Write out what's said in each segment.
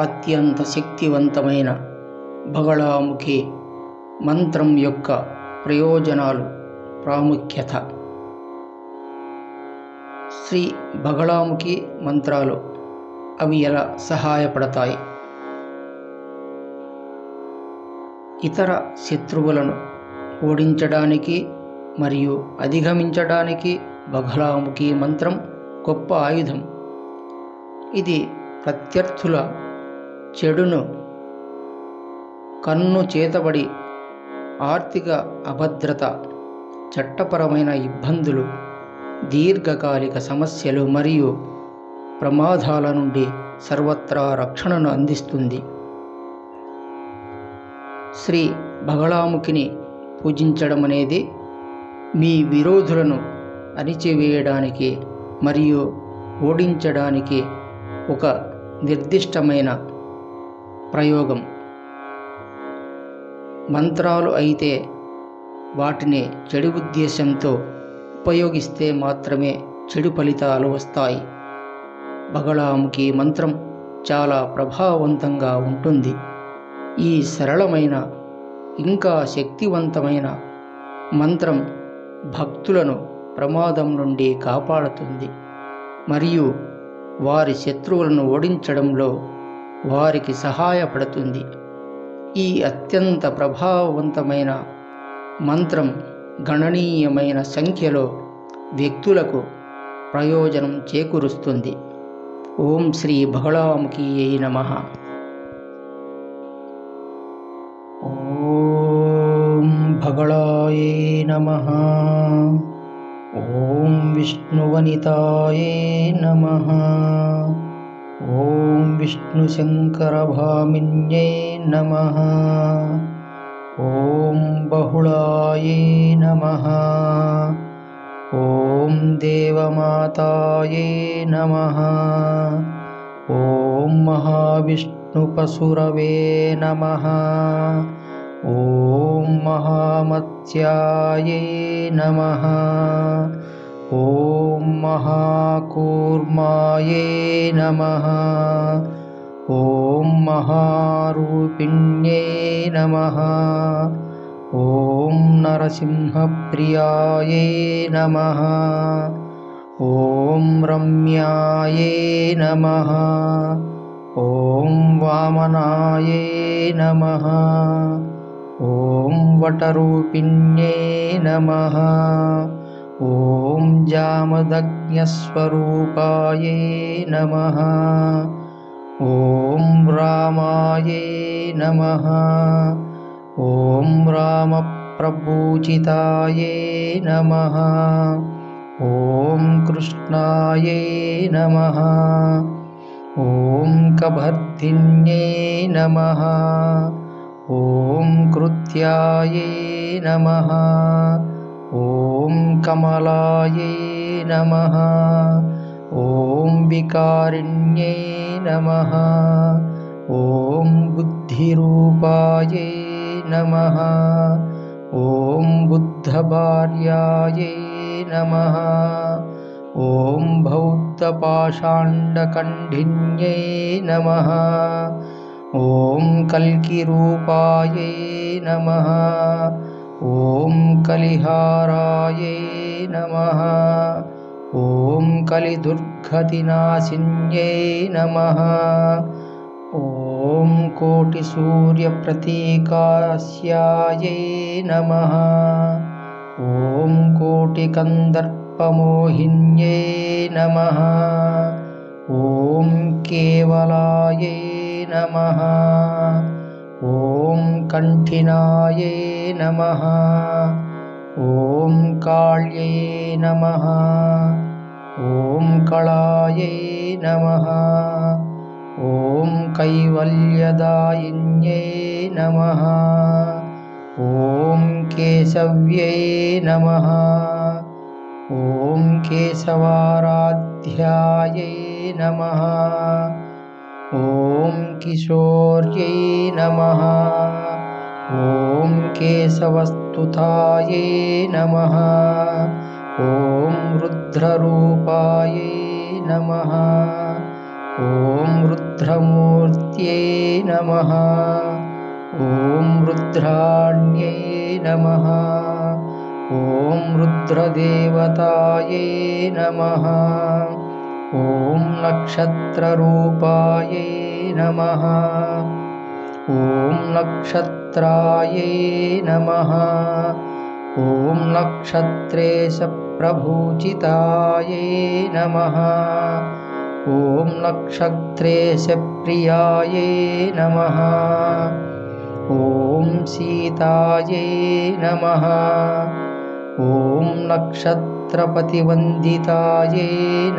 అత్యంత శక్తివంతమైన బగళాముఖి మంత్రం యొక్క ప్రయోజనాలు, ప్రాముఖ్యత. శ్రీ బగళాముఖి మంత్రాలు అవి ఎలా సహాయపడతాయి? ఇతర శత్రువులను ఓడించడానికి మరియు అధిగమించడానికి బగళాముఖి మంత్రం గొప్ప ఆయుధం. ఇది ప్రత్యర్థుల చెడును, కన్ను చేతబడి, ఆర్థిక అభద్రత, చట్టపరమైన ఇబ్బందులు, దీర్ఘకాలిక సమస్యలు మరియు ప్రమాదాల నుండి సర్వత్రా రక్షణను అందిస్తుంది. శ్రీ బగళాముఖిని పూజించడం అనేది మీ విరోధులను అణిచివేయడానికి మరియు ఓడించడానికి ఒక నిర్దిష్టమైన ప్రయోగం. మంత్రాలు అయితే వాటిని చెడు ఉద్దేశంతో ఉపయోగిస్తే మాత్రమే చెడు ఫలితాలు వస్తాయి. బగళాముఖి మంత్రం చాలా ప్రభావవంతంగా ఉంటుంది. ఈ సరళమైన ఇంకా శక్తివంతమైన మంత్రం భక్తులను ప్రమాదం నుండి కాపాడుతుంది మరియు వారి శత్రువులను ఓడించడంలో వారికి సహాయపడుతుంది. ఈ అత్యంత ప్రభావవంతమైన మంత్రం గణనీయమైన సంఖ్యలో వ్యక్తులకు ప్రయోజనం చేకూరుస్తుంది. ఓం శ్రీ బగళాముఖియై నమః. ఓం బగళాయై నమః. ఓం విష్ణువనితాయై నమః. ఓం విష్ణుశంకరభామిన్యై నమః. ఓం బహుళాయై నమః. ఓం దేవమాతాయై నమః. ఓం మహావిష్ణుపశురవే నమః. ఓం మహామత్స్యాయై నమః. ఓం మహాకూర్మాయై నమః. ఓం మహారూపిణ్యై నమః. ఓం నరసింహప్రియాయై నమః. ఓం రమ్యాయై నమః. ఓం వామనాయై నమః. ఓం వటరూపిణ్యై నమః. ఓం జామదగ్న్యస్వరూపాయై నమః. ఓం రామాయై నమః. ఓం రామప్రభూజితాయై నమః. ఓం కృష్ణాయై నమః. ఓం కభర్ధిన్యై నమః. ఓం కృత్యాయై నమః. ఓం కమలాయై నమః. ఓం వికారిణ్యై నమః. ఓం బుద్ధిరూపాయై నమః. ఓం బుద్ధభార్యాయై నమః. ఓం బౌద్ధపాషాండకంఠిన్యై నమః. ఓం కల్కిరూపాయై నమః. ఓం కలిహారాయై నమః. ఓం కలిదుర్గతినాశిన్యై నమః. ఓం కోటిసూర్యప్రతీకాస్యాయై నమః. ఓం కోటికందర్పమోహిన్యై నమః. ఓం కేవలాయై నమః. ఓం కంఠినాయై నమః. ఓం కాళ్యై నమః. ఓం కళాయై నమః. ఓం కైవల్యదాయిన్యై నమః. ఓం కేశవ్యై నమః. ఓం కేశవారాధ్యాయై నమః. ఓం కిశోర్యై నమః. ఓం కేశవస్తుతాయై నమః. ఓం రుద్రరూపాయై నమః. ఓం రుద్ర रुद्रमूर्त्यै नमः। ॐ रुद्राण्यै नमः। ॐ रुद्रदेवतायै नमः। ॐ नक्षत्ररूपायै नमः। ॐ नक्षत्रायै नमः। ॐ नक्षत्रेशप्रभूजितायै नमः। ॐ नक्षत्रेशप्रियायै नमः। ॐ सीतायै नमः। ॐ नक्षत्रपतिवन्दितायै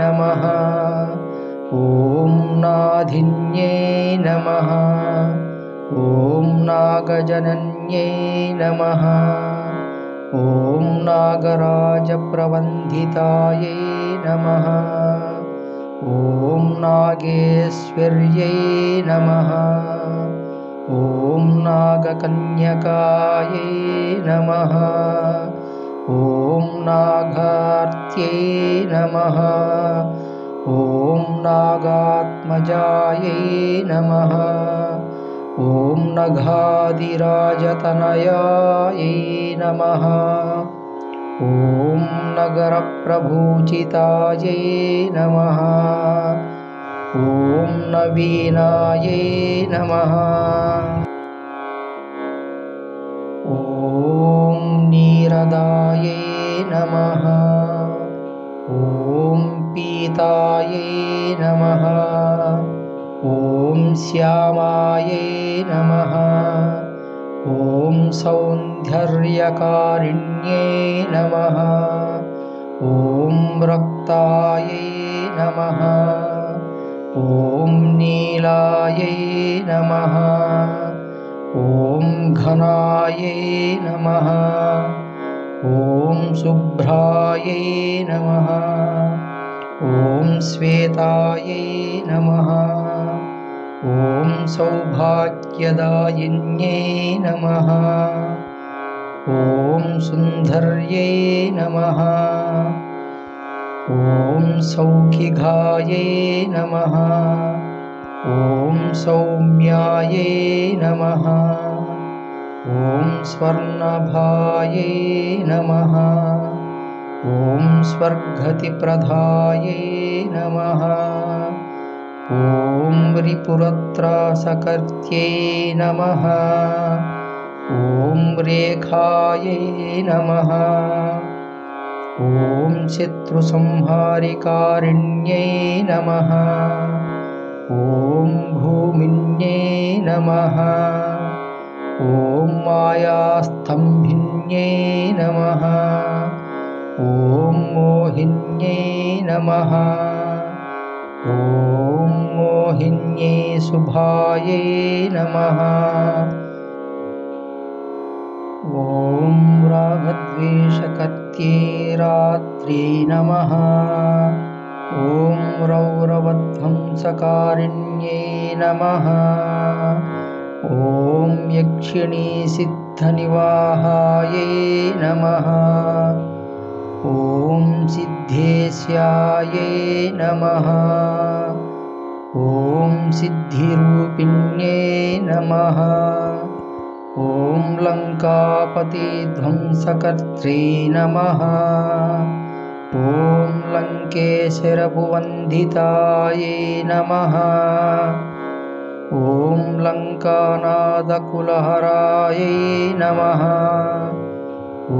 नमः। ॐ नाधिन्यै नमः। ॐ नागजनन्यै नमः। ॐ नागराजप्रवन्दितायै नमः। ॐ नागेश्वर्यै नमः। ॐ नागकन्यकायै नमः। ॐ नागार्त्यै नमः। ॐ नागात्मजायै नमः। ॐ नगाधिराजतनयायै नमः। ॐ नगरप्रभूजितायै नमः। ॐ नवीनायै नमः। ॐ नीरदायै नमः। ॐ पीतायै नमः। ॐ श्यामायै नमः। ॐ सौन्दर्यकारिण्यै नमः। ॐ रक्तायै नमः। ॐ नीलायै नमः। ॐ घनायै नमः। ॐ शुभ्रायै नमः। ॐ श्वेतायै नमः। ॐ सौभाग्यदायिन्यै नमः। ॐ सुन्दर्यै नमः। ॐ सौखिगायै नमः। ॐ सौम्यायै नमः। ॐ स्वर्णभायै नमः। ॐ स्वर्गतिप्रदायै नमः। ॐ रिपुरत्रासकर्त्यै नमः। ॐ रेखायै नमः। ॐ शत्रुसंहारिकारिण्यै नमः। ॐ भूमिन्यै नमः। ॐ मायास्तम्भिन्यै नमः। ॐ मोहिन्यै नमः। ॐ मोहिन्यै शुभायै नमः। ॐ रागद्वेषकर्त्यै रात्र्यै नमः। ॐ रौरवध्वंसकारिण्यै नमः। ॐ यक्षिणीसिद्धनिवाहायै नमः। ॐ सिद्धेश्यायै नमः। ॐ सिद्धिरूपिण्यै नमः। ॐ लङ्कापतिध्वंसकर्त्रे नमः। ॐ लङ्केशरभुवन्दितायै नमः। ॐ लङ्कानादकुलहरायै नमः। ॐ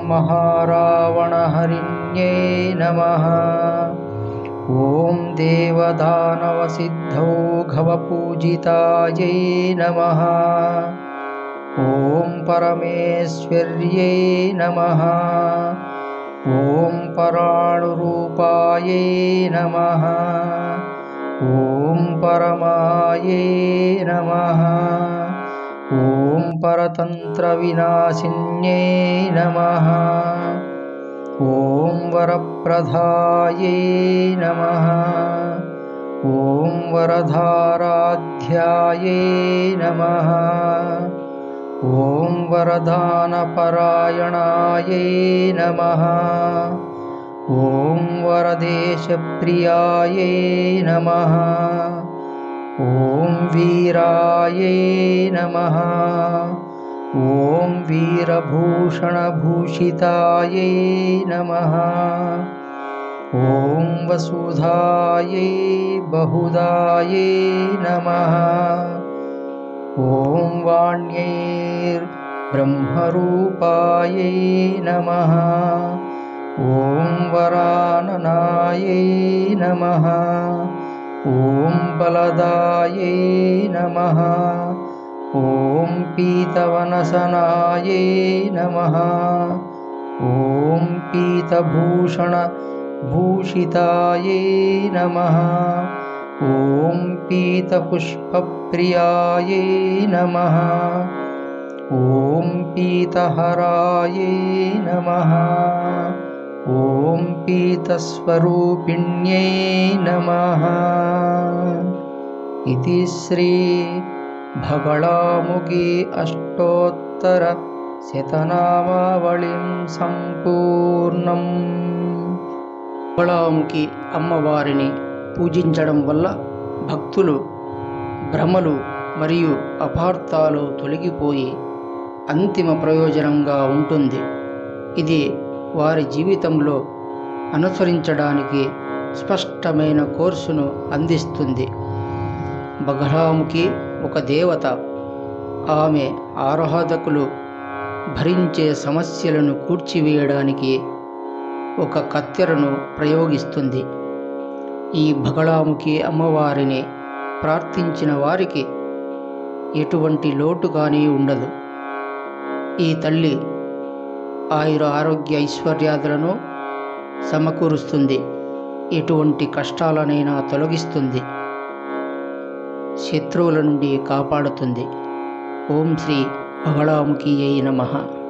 महारावणहरिण्यै नमः। ॐ देवदानवसिद्धौघवपूजितायै नमः। ॐ परमेश्वर्यै नमः। ॐ पराणुरूपायै नमः। ॐ परमायै नमः। ॐ परतन्त्रविनाशिन्यै नमः। ॐ वरप्रदायै नमः। ॐ वरदाराध्यायै नमः। ॐ वरदानपरायणायै नमः। ॐ वरदेशप्रियायै नमः। वीरायै नमः। ॐ वीरभूषणभूषितायै नमः। ॐ वसुधायै बहुधायै नमः। ॐ वाण्यैर्ब्रह्मरूपायै नमः। ॐ वराननायै नमः। ॐ बलदायै नमः। ॐ पीतवनसनायै नमः। ॐ पीतभूषणभूषितायै नमः। ॐ पीतपुष्पप्रियायै नमः। ॐ पीतहरायै नमः। ॐ पीतस्वरूपिण्यै नमः। इति श्री भगलामुखी अष्टोत्तरशतनामावलिं సంపూర్ణం. బగళాముఖి అమ్మవారిని పూజించడం వల్ల భక్తులు భ్రమలు మరియు అపార్థాలు తొలగిపోయి అంతిమ ప్రయోజనంగా ఉంటుంది. ఇది వారి జీవితంలో అనుసరించడానికి స్పష్టమైన కోర్సును అందిస్తుంది. బగళాముఖి ఒక దేవత. ఆమె ఆరాధకులు భరించే సమస్యలను కూర్చివేయడానికి ఒక కత్తెరను ప్రయోగిస్తుంది. ఈ బగళాముఖి అమ్మవారిని ప్రార్థించిన వారికి ఎటువంటి లోటు కానీ ఉండదు. ఈ తల్లి ఆయుర ఆరోగ్య ఐశ్వర్యాదులను సమకూరుస్తుంది. ఎటువంటి కష్టాలనైనా తొలగిస్తుంది. శత్రువుల నుండి కాపాడుతుంది. ఓం శ్రీ బగళాముఖియై నమః.